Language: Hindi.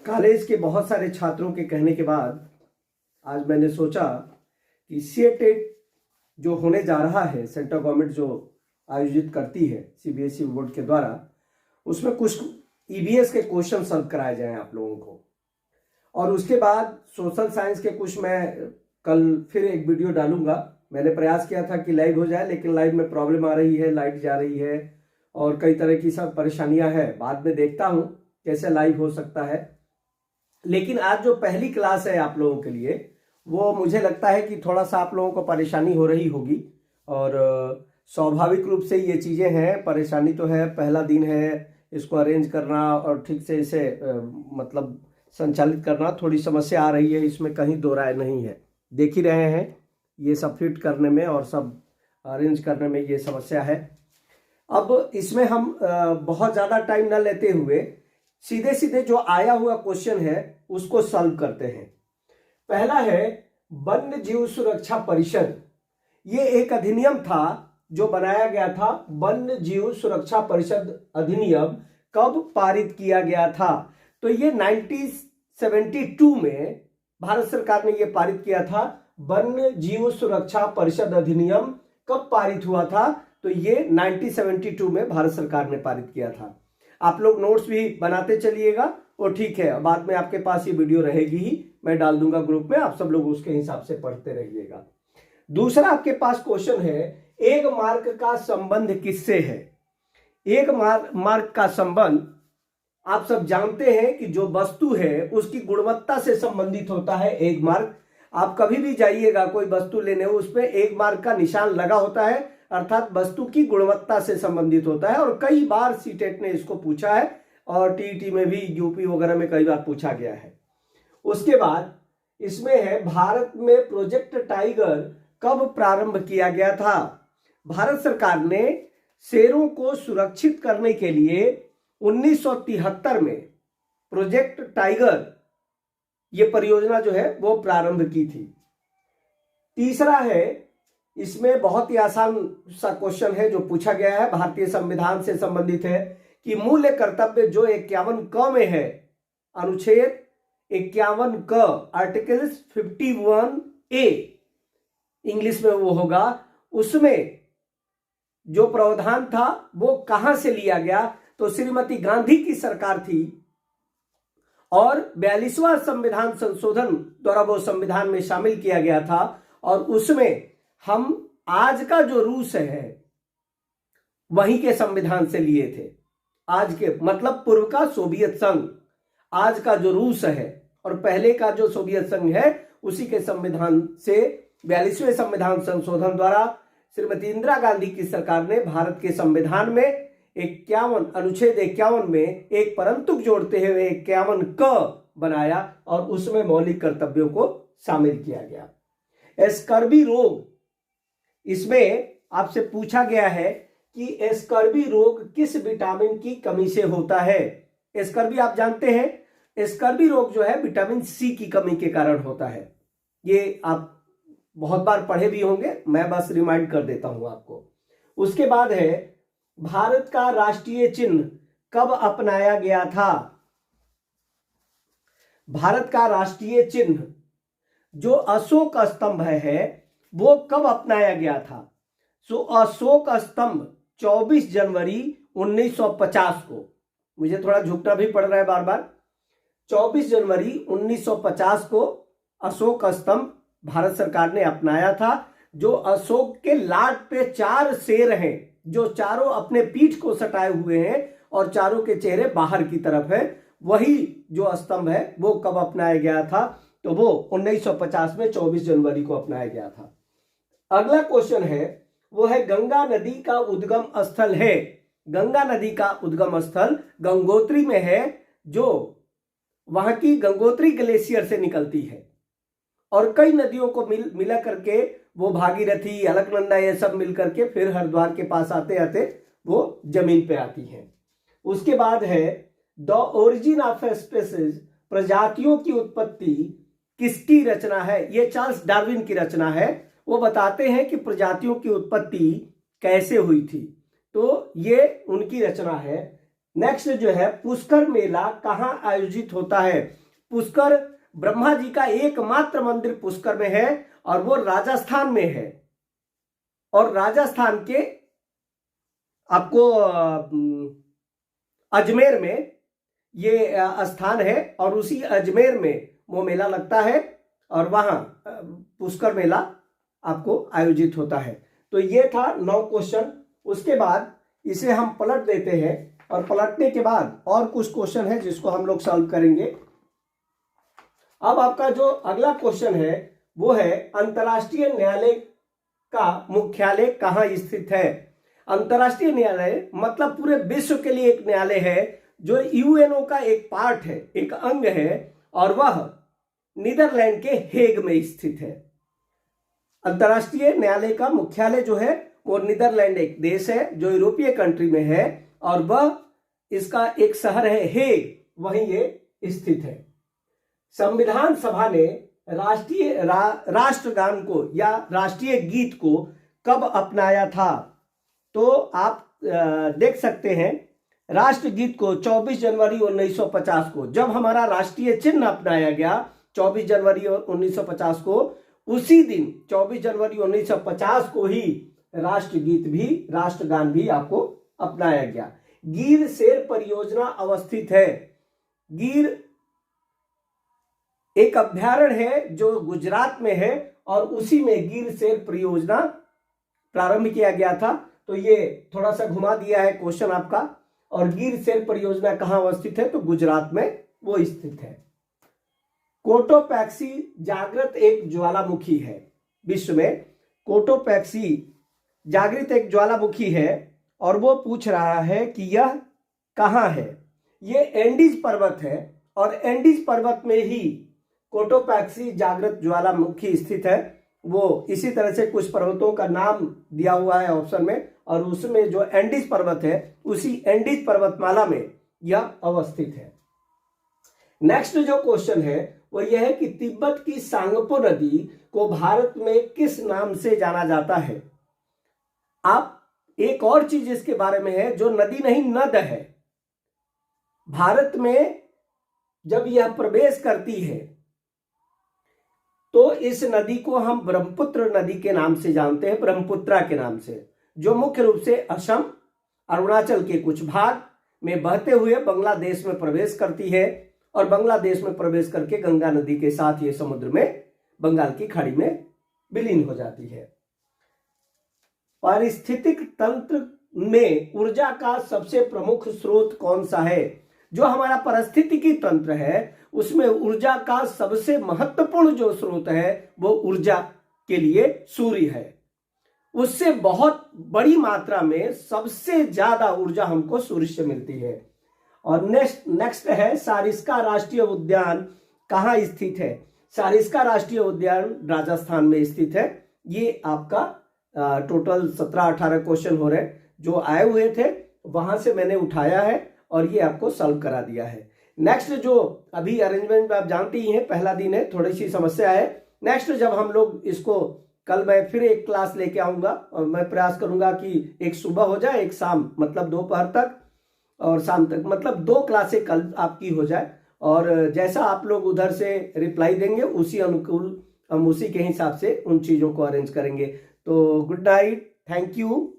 कॉलेज के बहुत सारे छात्रों के कहने के बाद आज मैंने सोचा कि सीटेट जो होने जा रहा है, सेंट्रल गवर्नमेंट जो आयोजित करती है सीबीएसई बोर्ड के द्वारा, उसमें कुछ ईवीएस के क्वेश्चन सॉल्व कराए जाएं आप लोगों को। और उसके बाद सोशल साइंस के कुछ मैं कल फिर एक वीडियो डालूंगा। मैंने प्रयास किया था कि लाइव हो जाए, लेकिन लाइव में प्रॉब्लम आ रही है, लाइट जा रही है और कई तरह की सब परेशानियां हैं। बाद में देखता हूं कैसे लाइव हो सकता है। लेकिन आज जो पहली क्लास है आप लोगों के लिए, वो मुझे लगता है कि थोड़ा सा आप लोगों को परेशानी हो रही होगी और स्वाभाविक रूप से ये चीज़ें हैं। परेशानी तो है, पहला दिन है, इसको अरेंज करना और ठीक से इसे मतलब संचालित करना थोड़ी समस्या आ रही है, इसमें कहीं दो राय नहीं है। देख ही रहे हैं ये सब फिट करने में और सब अरेंज करने में ये समस्या है। अब इसमें हम बहुत ज़्यादा टाइम न लेते हुए सीधे सीधे जो आया हुआ क्वेश्चन है उसको सॉल्व करते हैं। पहला है वन्य जीव सुरक्षा परिषद। ये एक अधिनियम था जो बनाया गया था। वन्य जीव सुरक्षा परिषद अधिनियम कब पारित किया गया था? तो ये 1972 में भारत सरकार ने ये पारित किया था। वन्य जीव सुरक्षा परिषद अधिनियम कब पारित हुआ था? तो ये 1972 में भारत सरकार ने पारित किया था। आप लोग नोट्स भी बनाते चलिएगा और ठीक है, बाद में आपके पास ये वीडियो रहेगी ही, मैं डाल दूंगा ग्रुप में, आप सब लोग उसके हिसाब से पढ़ते रहिएगा। दूसरा आपके पास क्वेश्चन है, एक मार्क का संबंध किससे है? एक मार्क का संबंध आप सब जानते हैं कि जो वस्तु है उसकी गुणवत्ता से संबंधित होता है एक मार्क। आप कभी भी जाइएगा कोई वस्तु लेने, उसमें एक मार्क का निशान लगा होता है, अर्थात वस्तु की गुणवत्ता से संबंधित होता है। और कई बार सीटेट ने इसको पूछा है और टीईटी में भी, यूपी वगैरह में कई बार पूछा गया है। उसके बाद इसमें है, भारत में प्रोजेक्ट टाइगर कब प्रारंभ किया गया था? भारत सरकार ने शेरों को सुरक्षित करने के लिए 1973 में प्रोजेक्ट टाइगर ये परियोजना जो है वो प्रारंभ की थी। तीसरा है, इसमें बहुत ही आसान सा क्वेश्चन है जो पूछा गया है, भारतीय संविधान से संबंधित है कि मूल्य कर्तव्य जो 51 क में है, अनुच्छेद 51 क, आर्टिकल्स 51A इंग्लिश में वो होगा, उसमें जो प्रावधान था वो कहां से लिया गया? तो श्रीमती गांधी की सरकार थी और 42वां संविधान संशोधन द्वारा वो संविधान में शामिल किया गया था। और उसमें हम आज का जो रूस है वहीं के संविधान से लिए थे। आज के मतलब पूर्व का सोवियत संघ, आज का जो रूस है और पहले का जो सोवियत संघ है उसी के संविधान से 42वें संविधान संशोधन द्वारा श्रीमती इंदिरा गांधी की सरकार ने भारत के संविधान में 51 अनुच्छेद 51 में एक परंतु जोड़ते हुए 51 क बनाया और उसमें मौलिक कर्तव्यों को शामिल किया गया। स्कर्वी रोग, इसमें आपसे पूछा गया है कि स्कर्वी रोग किस विटामिन की कमी से होता है? स्कर्वी आप जानते हैं, स्कर्वी रोग जो है विटामिन सी की कमी के कारण होता है। ये आप बहुत बार पढ़े भी होंगे, मैं बस रिमाइंड कर देता हूं आपको। उसके बाद है, भारत का राष्ट्रीय चिन्ह कब अपनाया गया था? भारत का राष्ट्रीय चिन्ह जो अशोक स्तंभ है वो कब अपनाया गया था? सो अशोक स्तंभ 24 जनवरी 1950 को, मुझे थोड़ा झुकना भी पड़ रहा है बार बार, 24 जनवरी 1950 को अशोक स्तंभ भारत सरकार ने अपनाया था। जो अशोक के लाट पे 4 शेर हैं जो चारों अपने पीठ को सटाए हुए हैं और चारों के चेहरे बाहर की तरफ है, वही जो स्तंभ है वो कब अपनाया गया था? तो वो 1950 में 24 जनवरी को अपनाया गया था। अगला क्वेश्चन है, वो है गंगा नदी का उद्गम स्थल है। गंगा नदी का उद्गम स्थल गंगोत्री में है, जो वहां की गंगोत्री ग्लेशियर से निकलती है और कई नदियों को मिला करके वो भागीरथी, अलकनंदा, ये सब मिलकर के फिर हरिद्वार के पास आते आते वो जमीन पे आती हैं। उसके बाद है, द ओरिजिन ऑफ स्पीसीज, प्रजातियों की उत्पत्ति किसकी रचना है? ये चार्ल्स डार्विन की रचना है। वो बताते हैं कि प्रजातियों की उत्पत्ति कैसे हुई थी, तो ये उनकी रचना है। नेक्स्ट जो है, पुष्कर मेला कहाँ आयोजित होता है? पुष्कर, ब्रह्मा जी का एकमात्र मंदिर पुष्कर में है और वो राजस्थान में है। और राजस्थान के आपको अजमेर में ये स्थान है और उसी अजमेर में वो मेला लगता है और वहां पुष्कर मेला आपको आयोजित होता है। तो ये था 9 क्वेश्चन। उसके बाद इसे हम पलट देते हैं और पलटने के बाद और कुछ क्वेश्चन है जिसको हम लोग सॉल्व करेंगे। अब आपका जो अगला क्वेश्चन है वो है, अंतर्राष्ट्रीय न्यायालय का मुख्यालय कहाँ स्थित है? अंतर्राष्ट्रीय न्यायालय मतलब पूरे विश्व के लिए एक न्यायालय है जो यूएनओ का एक पार्ट है, एक अंग है, और वह नीदरलैंड के हेग में स्थित है। अंतर्राष्ट्रीय न्यायालय का मुख्यालय जो है वो नीदरलैंड एक देश है जो यूरोपीय कंट्री में है और वह इसका एक शहर है हेग, वहीं ये स्थित है। संविधान सभा ने राष्ट्रगान को या राष्ट्रीय गीत को कब अपनाया था? तो आप देख सकते हैं राष्ट्रगीत को 24 जनवरी 1950 को, जब हमारा राष्ट्रीय चिन्ह अपनाया गया 24 जनवरी 1950 को, उसी दिन 24 जनवरी 1950 को ही राष्ट्रगीत भी, राष्ट्रगान भी आपको अपनाया गया। गिर शेर परियोजना अवस्थित है। गिर एक अभ्यारण्य है जो गुजरात में है और उसी में गिर शेर परियोजना प्रारंभ किया गया था। तो ये थोड़ा सा घुमा दिया है क्वेश्चन आपका। और गिर शेर परियोजना कहां अवस्थित है? तो गुजरात में वो स्थित है। कोटोपैक्सी जागृत एक ज्वालामुखी है। विश्व में कोटोपैक्सी जागृत एक ज्वालामुखी है और वो पूछ रहा है कि यह कहां है। ये एंडीज पर्वत है और एंडीज पर्वत में ही कोटोपैक्सी जागृत ज्वालामुखी स्थित है। वो इसी तरह से कुछ पर्वतों का नाम दिया हुआ है ऑप्शन में और उसमें जो एंडीज पर्वत है उसी एंडीज पर्वतमाला में यह अवस्थित है। नेक्स्ट जो क्वेश्चन है वो यह है कि तिब्बत की सांगपो नदी को भारत में किस नाम से जाना जाता है? आप एक और चीज इसके बारे में है, जो नदी नहीं नद है। भारत में जब यह प्रवेश करती है तो इस नदी को हम ब्रह्मपुत्र नदी के नाम से जानते हैं, ब्रह्मपुत्रा के नाम से, जो मुख्य रूप से असम, अरुणाचल के कुछ भाग में बहते हुए बांग्लादेश में प्रवेश करती है और बांग्लादेश में प्रवेश करके गंगा नदी के साथ ये समुद्र में, बंगाल की खाड़ी में विलीन हो जाती है। पारिस्थितिक तंत्र में ऊर्जा का सबसे प्रमुख स्रोत कौन सा है? जो हमारा पारिस्थितिकी तंत्र है उसमें ऊर्जा का सबसे महत्वपूर्ण जो स्रोत है वो ऊर्जा के लिए सूर्य है। उससे बहुत बड़ी मात्रा में सबसे ज्यादा ऊर्जा हमको सूर्य से मिलती है। और नेक्स्ट है, सारिस्का राष्ट्रीय उद्यान कहाँ स्थित है? सारिस्का राष्ट्रीय उद्यान राजस्थान में स्थित है। ये आपका टोटल 17-18 क्वेश्चन हो रहे हैं जो आए हुए थे, वहां से मैंने उठाया है और ये आपको सॉल्व करा दिया है। नेक्स्ट जो अभी अरेंजमेंट आप जानते ही हैं, पहला दिन है, थोड़ी सी समस्या है। नेक्स्ट जब हम लोग इसको, कल मैं फिर एक क्लास लेके आऊंगा और मैं प्रयास करूंगा कि एक सुबह हो जाए, एक शाम, मतलब दोपहर तक और शाम तक, मतलब 2 क्लासें कल आपकी हो जाए। और जैसा आप लोग उधर से रिप्लाई देंगे उसी अनुकूल हम उसी के हिसाब से उन चीजों को अरेंज करेंगे। तो गुड नाइट, थैंक यू।